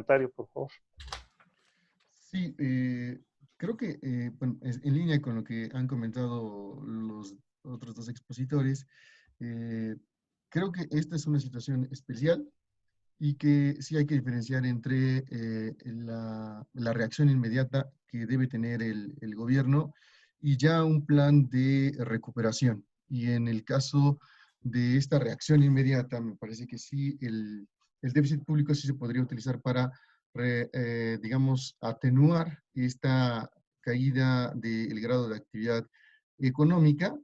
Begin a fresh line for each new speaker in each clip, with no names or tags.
comentario, por favor.
Sí, creo que bueno, en línea con lo que han comentado los otros dos expositores, eh, creo que esta es una situación especial y que sí hay que diferenciar entre la reacción inmediata que debe tener el gobierno y ya un plan de recuperación. Y en el caso de esta reacción inmediata, me parece que sí, el déficit público sí se podría utilizar para, digamos, atenuar esta caída del grado de actividad económica,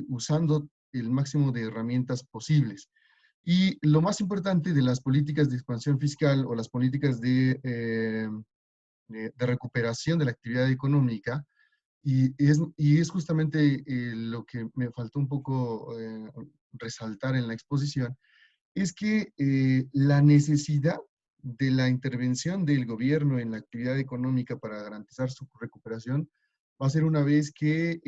usando el máximo de herramientas posibles. Y lo más importante de las políticas de expansión fiscal o las políticas de recuperación de la actividad económica, y es justamente lo que me faltó un poco resaltar en la exposición, es que la necesidad de la intervención del gobierno en la actividad económica para garantizar su recuperación va a ser una vez que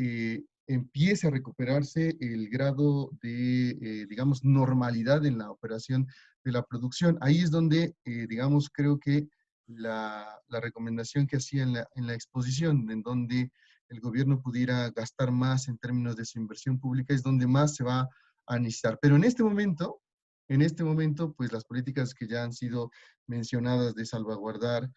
empiece a recuperarse el grado de, digamos, normalidad en la operación de la producción. Ahí es donde, digamos, creo que la recomendación que hacía en la exposición, en donde el gobierno pudiera gastar más en términos de su inversión pública, es donde más se va a necesitar. Pero en este momento, pues las políticas que ya han sido mencionadas de salvaguardar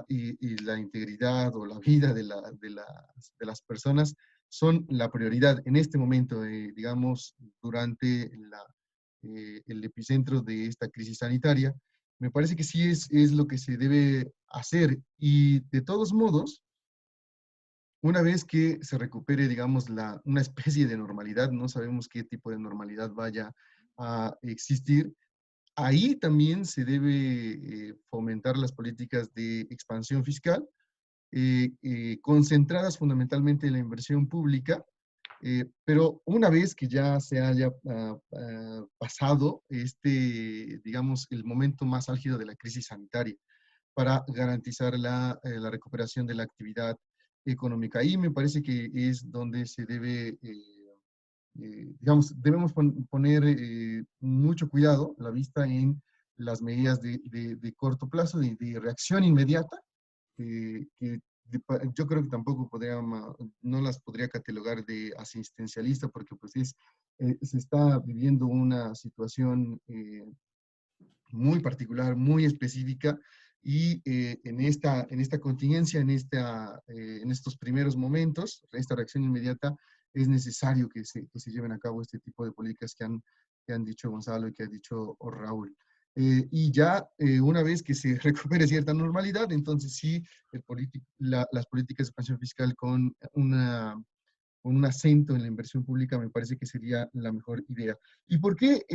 y la integridad o la vida de las personas son la prioridad en este momento, digamos, durante el epicentro de esta crisis sanitaria. Me parece que sí es lo que se debe hacer y de todos modos, una vez que se recupere, digamos, una especie de normalidad, no sabemos qué tipo de normalidad vaya a existir, ahí también se debe fomentar las políticas de expansión fiscal, concentradas fundamentalmente en la inversión pública, pero una vez que ya se haya pasado digamos, el momento más álgido de la crisis sanitaria para garantizar la recuperación de la actividad económica. Ahí me parece que es donde se debe digamos, debemos poner mucho cuidado, la vista en las medidas de corto plazo, de reacción inmediata, que yo creo que tampoco no las podría catalogar de asistencialista, porque pues se está viviendo una situación muy particular, muy específica, y en esta contingencia, en estos primeros momentos, esta reacción inmediata, es necesario que se lleven a cabo este tipo de políticas que han dicho Gonzalo y que ha dicho Raúl. Y ya una vez que se recupere cierta normalidad, entonces sí, las políticas de expansión fiscal con un acento en la inversión pública me parece que sería la mejor idea. ¿Y por qué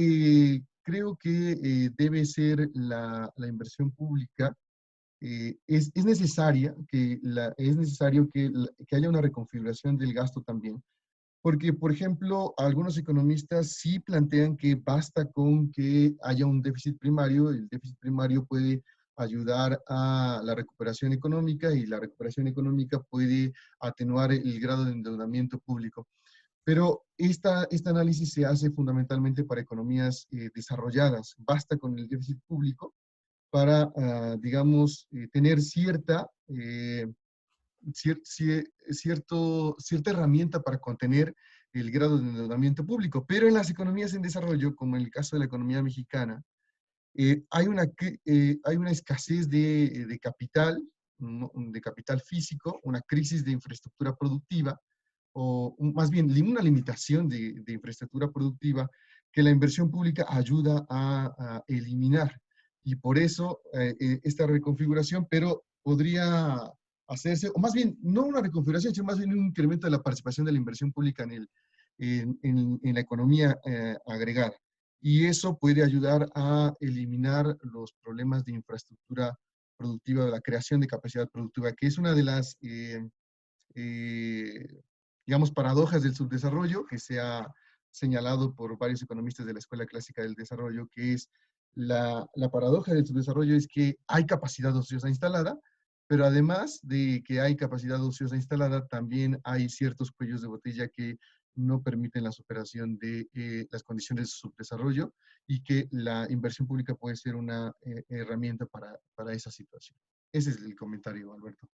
creo que debe ser la inversión pública? Es necesaria es necesario que haya una reconfiguración del gasto también, porque, por ejemplo, algunos economistas sí plantean que basta con que haya un déficit primario. El déficit primario puede ayudar a la recuperación económica y la recuperación económica puede atenuar el grado de endeudamiento público. Pero este análisis se hace fundamentalmente para economías desarrolladas. Basta con el déficit público para, digamos, tener cierta herramienta para contener el grado de endeudamiento público. Pero en las economías en desarrollo, como en el caso de la economía mexicana, hay una escasez de capital, ¿no? De capital físico, una crisis de infraestructura productiva, o más bien una limitación de infraestructura productiva que la inversión pública ayuda a eliminar. Y por eso esta reconfiguración, pero podría hacerse, o más bien, no una reconfiguración, sino más bien un incremento de la participación de la inversión pública en la economía agregada. Y eso puede ayudar a eliminar los problemas de infraestructura productiva, de la creación de capacidad productiva, que es una de las eh, digamos, paradojas del subdesarrollo, que se ha señalado por varios economistas de la Escuela Clásica del Desarrollo, que es la paradoja del subdesarrollo es que hay capacidad ociosa instalada, pero además de que hay capacidad ociosa instalada, también hay ciertos cuellos de botella que no permiten la superación de las condiciones de subdesarrollo y que la inversión pública puede ser una herramienta para esa situación. Ese es el comentario, Alberto.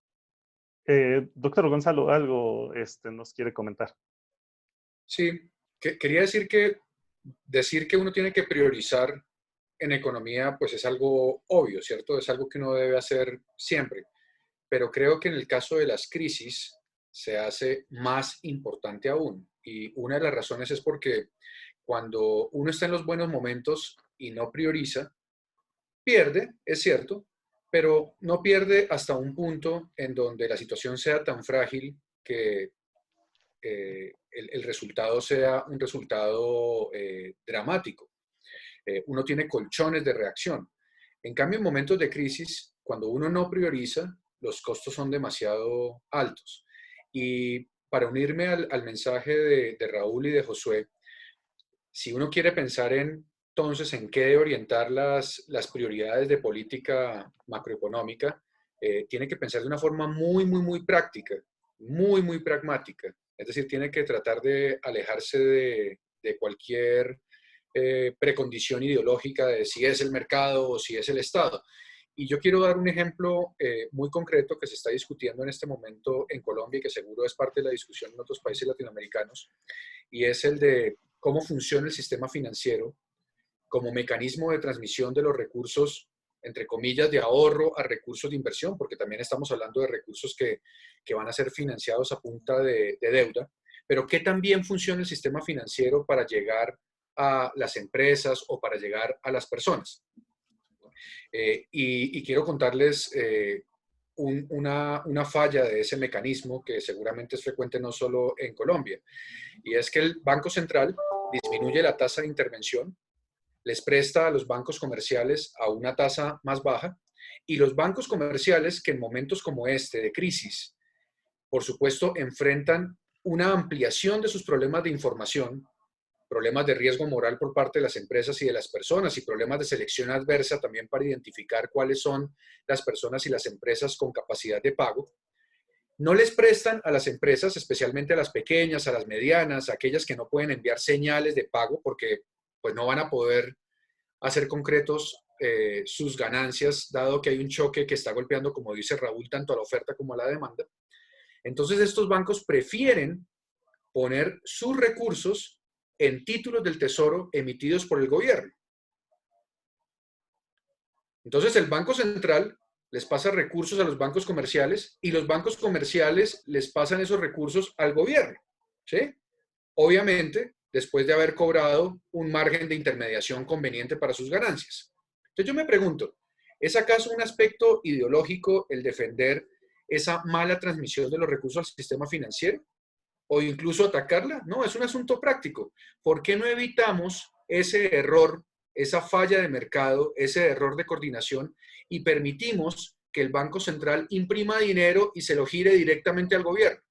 Doctor Gonzalo, algo nos quiere comentar.
Sí, quería decir que uno tiene que priorizar en economía, pues es algo obvio, ¿cierto? Es algo que uno debe hacer siempre. Pero creo que en el caso de las crisis se hace más importante aún. Y una de las razones es porque cuando uno está en los buenos momentos y no prioriza, pierde, es cierto, pero no pierde hasta un punto en donde la situación sea tan frágil que el resultado sea un resultado dramático. Uno tiene colchones de reacción. En cambio, en momentos de crisis, cuando uno no prioriza, los costos son demasiado altos. Y para unirme al mensaje de Raúl y de Josué, si uno quiere pensar entonces en qué debe orientar las prioridades de política macroeconómica, tiene que pensar de una forma muy práctica, muy pragmática. Es decir, tiene que tratar de alejarse de cualquier precondición ideológica de si es el mercado o si es el Estado. Y yo quiero dar un ejemplo muy concreto que se está discutiendo en este momento en Colombia y que seguro es parte de la discusión en otros países latinoamericanos, y es el de cómo funciona el sistema financiero como mecanismo de transmisión de los recursos, entre comillas, de ahorro a recursos de inversión, porque también estamos hablando de recursos que van a ser financiados a punta de deuda, pero que también funciona el sistema financiero para llegar a las empresas o para llegar a las personas. Y quiero contarles una falla de ese mecanismo que seguramente es frecuente no solo en Colombia, y es que el Banco Central disminuye la tasa de intervención, les presta a los bancos comerciales a una tasa más baja, y los bancos comerciales que en momentos como este de crisis, por supuesto, enfrentan una ampliación de sus problemas de información, problemas de riesgo moral por parte de las empresas y de las personas y problemas de selección adversa también para identificar cuáles son las personas y las empresas con capacidad de pago. No les prestan a las empresas, especialmente a las pequeñas, a las medianas, a aquellas que no pueden enviar señales de pago porque pues no van a poder hacer concretos sus ganancias, dado que hay un choque que está golpeando, como dice Raúl, tanto a la oferta como a la demanda. Entonces estos bancos prefieren poner sus recursos en títulos del tesoro emitidos por el gobierno. Entonces el Banco Central les pasa recursos a los bancos comerciales y los bancos comerciales les pasan esos recursos al gobierno, ¿sí? Obviamente, después de haber cobrado un margen de intermediación conveniente para sus ganancias. Entonces yo me pregunto, ¿es acaso un aspecto ideológico el defender esa mala transmisión de los recursos al sistema financiero? ¿O incluso atacarla? No, es un asunto práctico. ¿Por qué no evitamos ese error, esa falla de mercado, ese error de coordinación y permitimos que el Banco Central imprima dinero y se lo gire directamente al gobierno?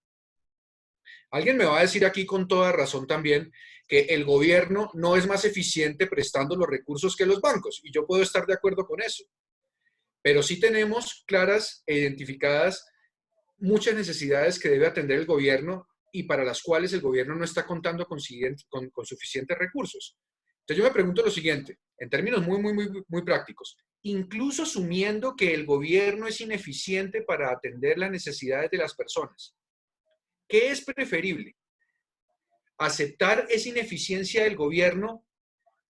Alguien me va a decir aquí con toda razón también que el gobierno no es más eficiente prestando los recursos que los bancos, y yo puedo estar de acuerdo con eso. Pero sí tenemos claras e identificadas muchas necesidades que debe atender el gobierno y para las cuales el gobierno no está contando con suficientes recursos. Entonces yo me pregunto lo siguiente, en términos muy prácticos, incluso asumiendo que el gobierno es ineficiente para atender las necesidades de las personas, ¿qué es preferible? ¿Aceptar esa ineficiencia del gobierno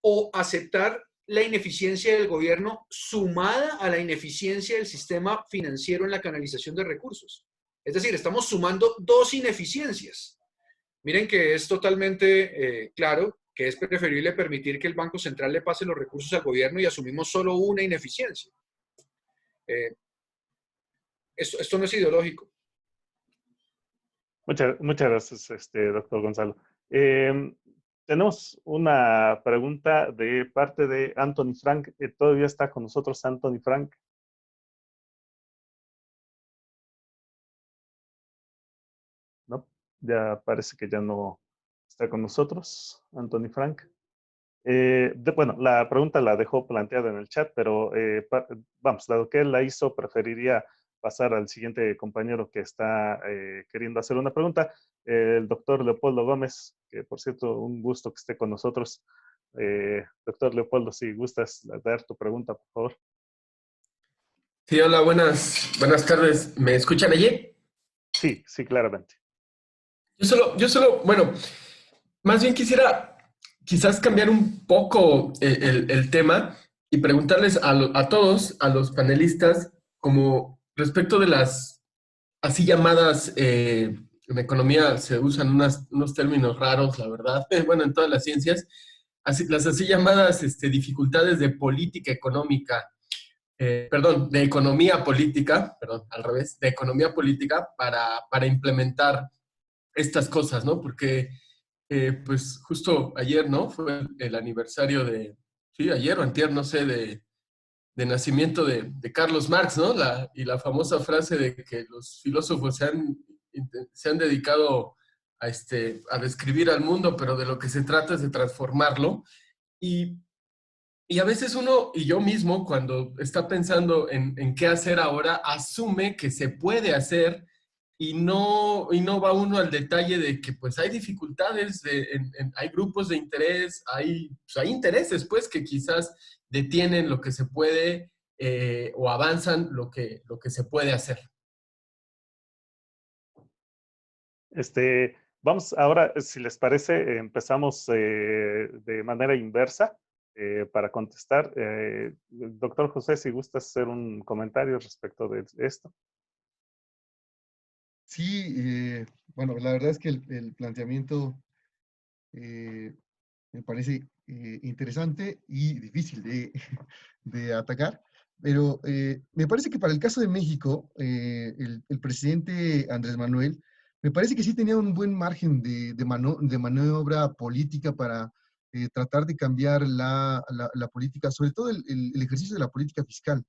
o aceptar la ineficiencia del gobierno sumada a la ineficiencia del sistema financiero en la canalización de recursos? Es decir, estamos sumando dos ineficiencias. Miren que es totalmente claro que es preferible permitir que el Banco Central le pase los recursos al gobierno y asumimos solo una ineficiencia. Esto no es ideológico.
Muchas gracias, doctor Gonzalo. Tenemos una pregunta de parte de Anthony Frank. ¿Todavía está con nosotros Anthony Frank? ¿No? Ya parece que ya no está con nosotros, Anthony Frank. Bueno, la pregunta la dejó planteada en el chat, pero vamos, dado que él la hizo, preferiría pasar al siguiente compañero que está queriendo hacer una pregunta, el doctor Leopoldo Gómez, que por cierto, un gusto que esté con nosotros. Doctor Leopoldo, si gustas dar tu pregunta, por favor.
Sí, hola, buenas tardes. ¿Me escuchan allí?
Sí, sí, claramente.
Bueno, más bien quisiera quizás cambiar un poco el tema y preguntarles a todos, a los panelistas, como respecto de las así llamadas, en economía se usan unos términos raros, la verdad, bueno, en todas las ciencias, las así llamadas dificultades de política económica, perdón, de economía política, perdón, al revés, de economía política para implementar estas cosas, ¿no? Porque, pues, justo ayer, ¿no? Fue el aniversario sí, ayer o antier, no sé, de nacimiento de Carlos Marx, ¿no? Y la famosa frase de que los filósofos se han dedicado a describir al mundo, pero de lo que se trata es de transformarlo. Y, y a veces uno, y yo mismo, cuando está pensando en qué hacer ahora, asume que se puede hacer y no va uno al detalle de que pues hay dificultades, hay grupos de interés, pues, hay intereses pues que quizás detienen lo que se puede o avanzan lo que se puede hacer.
Vamos ahora, si les parece, empezamos de manera inversa para contestar. Doctor José, si gustas hacer un comentario respecto de esto.
Sí, bueno, la verdad es que el planteamiento me parece interesante y difícil de, de atacar, pero me parece que para el caso de México, el presidente Andrés Manuel, me parece que sí tenía un buen margen de maniobra política para tratar de cambiar la política, sobre todo el ejercicio de la política fiscal.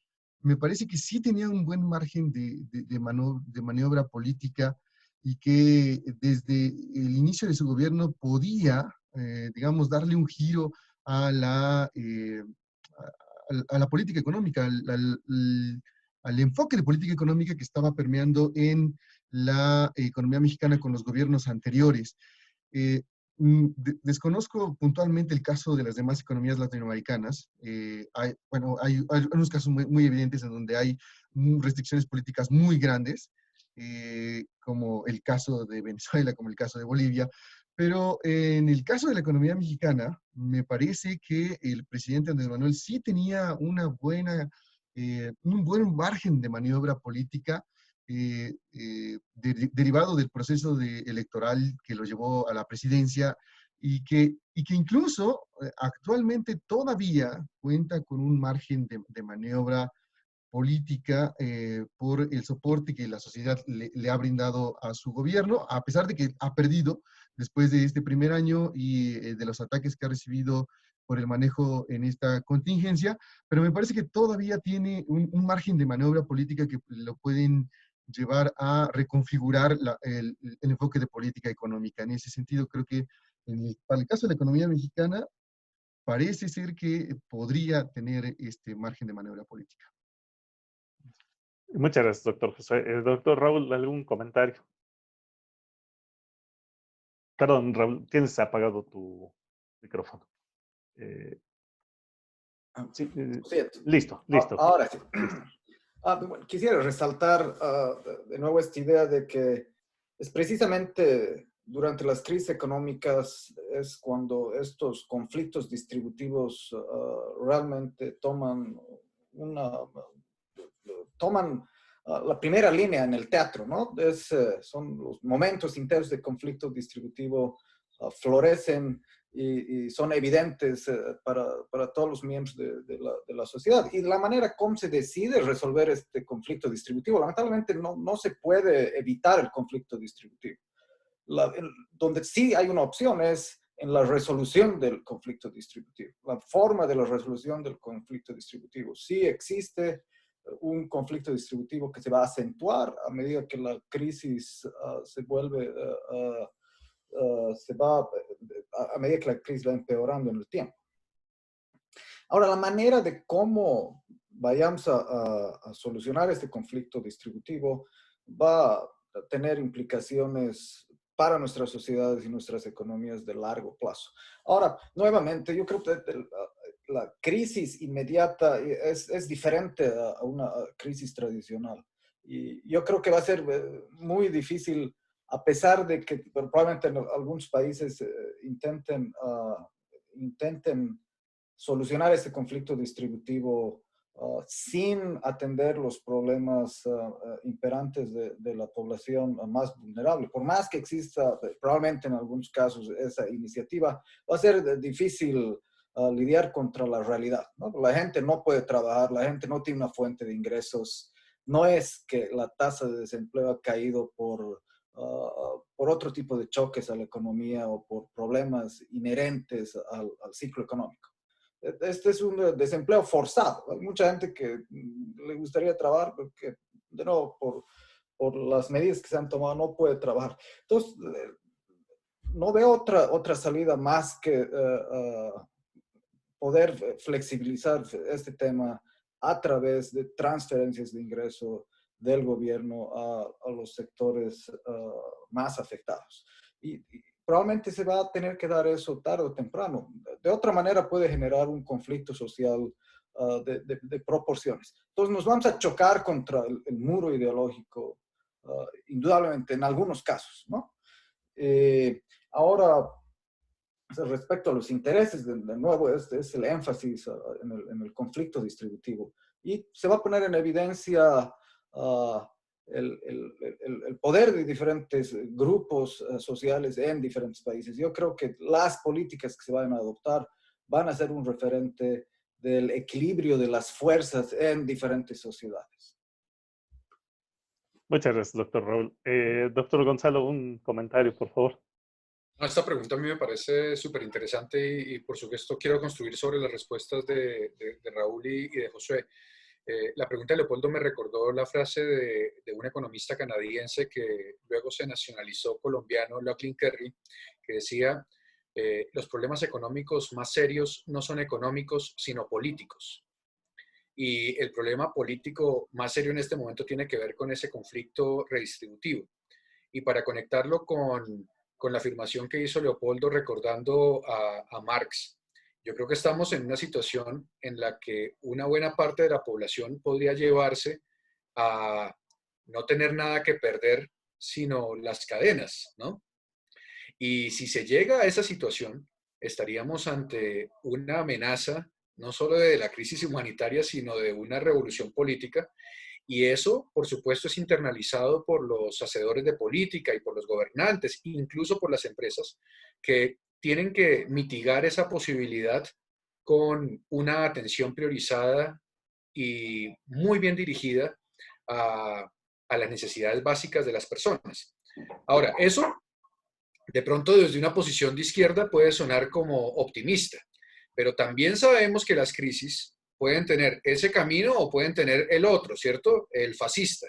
Me parece que sí tenía un buen margen de maniobra política y que desde el inicio de su gobierno podía digamos, darle un giro a a la política económica, al enfoque de política económica que estaba permeando en la economía mexicana con los gobiernos anteriores. Eh, Desconozco puntualmente el caso de las demás economías latinoamericanas. Bueno, hay unos casos muy evidentes en donde hay restricciones políticas muy grandes, como el caso de Venezuela, como el caso de Bolivia, pero en el caso de la economía mexicana, me parece que el presidente Andrés Manuel sí tenía un buen margen de maniobra política derivado del proceso electoral que lo llevó a la presidencia y que incluso actualmente todavía cuenta con un margen de maniobra política por el soporte que la sociedad le ha brindado a su gobierno, a pesar de que ha perdido después de este primer año y de los ataques que ha recibido por el manejo en esta contingencia, pero me parece que todavía tiene un margen de maniobra política que lo pueden llevar a reconfigurar el enfoque de política económica. En ese sentido, creo que para el caso de la economía mexicana, parece ser que podría tener este margen de maniobra política.
Muchas gracias, doctor José. Doctor Raúl, ¿algún comentario? Perdón, Raúl, tienes apagado tu micrófono. Sí, listo.
Ahora sí.
Listo.
Bueno, quisiera resaltar de nuevo esta idea de que es precisamente durante las crisis económicas es cuando estos conflictos distributivos realmente toman la primera línea en el teatro, ¿no? Son los momentos intensos de conflicto distributivo florecen y son evidentes para todos los miembros de la sociedad. Y la manera como se decide resolver este conflicto distributivo, lamentablemente no se puede evitar el conflicto distributivo. Donde sí hay una opción es en la resolución del conflicto distributivo. La forma de la resolución del conflicto distributivo. Sí existe un conflicto distributivo que se va a acentuar a medida que la crisis a medida que la crisis va empeorando en el tiempo. Ahora, la manera de cómo vayamos a solucionar este conflicto distributivo, va a tener implicaciones para nuestras sociedades y nuestras economías de largo plazo. Ahora, nuevamente, yo creo que la crisis inmediata es diferente a una crisis tradicional. Y yo creo que va a ser muy difícil, a pesar de que probablemente en algunos países intenten solucionar este conflicto distributivo sin atender los problemas imperantes de la población más vulnerable. Por más que exista, probablemente en algunos casos, esa iniciativa, va a ser difícil lidiar contra la realidad, ¿no? La gente no puede trabajar, la gente no tiene una fuente de ingresos. No es que la tasa de desempleo ha caído por otro tipo de choques a la economía o por problemas inherentes al ciclo económico. Este es un desempleo forzado. Hay mucha gente que le gustaría trabajar, porque, de nuevo, por las medidas que se han tomado, no puede trabajar. Entonces, no veo otra salida más que poder flexibilizar este tema a través de transferencias de ingreso del gobierno a los sectores más afectados. Y probablemente se va a tener que dar eso tarde o temprano. De otra manera puede generar un conflicto social de proporciones. Entonces nos vamos a chocar contra el muro ideológico, indudablemente en algunos casos, ¿no? Ahora, respecto a los intereses, de nuevo, este es el énfasis en el conflicto distributivo. Y se va a poner en evidencia el poder de diferentes grupos sociales en diferentes países. Yo creo que las políticas que se van a adoptar van a ser un referente del equilibrio de las fuerzas en diferentes sociedades.
Muchas gracias, doctor Raúl. Doctor Gonzalo, un comentario, por favor.
Esta pregunta a mí me parece súper interesante y por supuesto quiero construir sobre las respuestas de Raúl y de Josué. La pregunta de Leopoldo me recordó la frase de un economista canadiense que luego se nacionalizó colombiano, Lachlan Kerry, que decía, los problemas económicos más serios no son económicos, sino políticos. Y el problema político más serio en este momento tiene que ver con ese conflicto redistributivo. Y para conectarlo con la afirmación que hizo Leopoldo recordando a Marx, yo creo que estamos en una situación en la que una buena parte de la población podría llevarse a no tener nada que perder, sino las cadenas, ¿no? Y si se llega a esa situación, estaríamos ante una amenaza no solo de la crisis humanitaria, sino de una revolución política. Y eso, por supuesto, es internalizado por los hacedores de política y por los gobernantes, incluso por las empresas, que tienen que mitigar esa posibilidad con una atención priorizada y muy bien dirigida a las necesidades básicas de las personas. Ahora, eso de pronto desde una posición de izquierda puede sonar como optimista, pero también sabemos que las crisis pueden tener ese camino o pueden tener el otro, ¿cierto? El fascista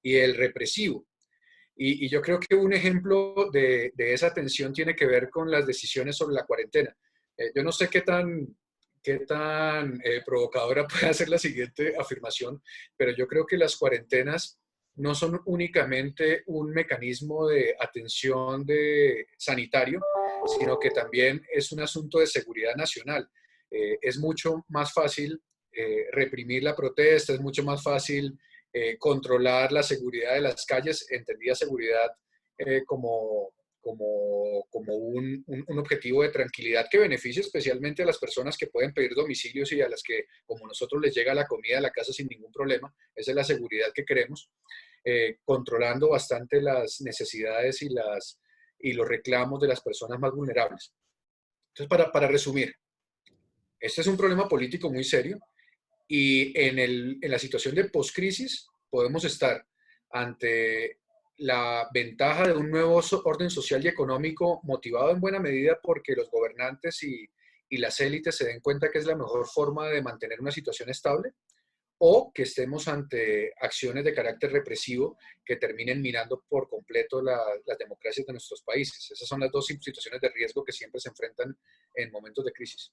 y el represivo. Y yo creo que un ejemplo de esa tensión tiene que ver con las decisiones sobre la cuarentena. Yo no sé qué tan provocadora puede ser la siguiente afirmación, pero yo creo que las cuarentenas no son únicamente un mecanismo de atención sanitario, sino que también es un asunto de seguridad nacional. Es mucho más fácil reprimir la protesta, es mucho más fácil controlar la seguridad de las calles, entendida seguridad como un objetivo de tranquilidad que beneficie especialmente a las personas que pueden pedir domicilios y a las que, como nosotros, les llega la comida a la casa sin ningún problema. Esa es la seguridad que queremos, controlando bastante las necesidades y los reclamos de las personas más vulnerables. Entonces, para resumir, este es un problema político muy serio y en la situación de poscrisis podemos estar ante la ventaja de un nuevo orden social y económico motivado en buena medida porque los gobernantes y las élites se den cuenta que es la mejor forma de mantener una situación estable, o que estemos ante acciones de carácter represivo que terminen minando por completo las democracias de nuestros países. Esas son las dos situaciones de riesgo que siempre se enfrentan en momentos de crisis.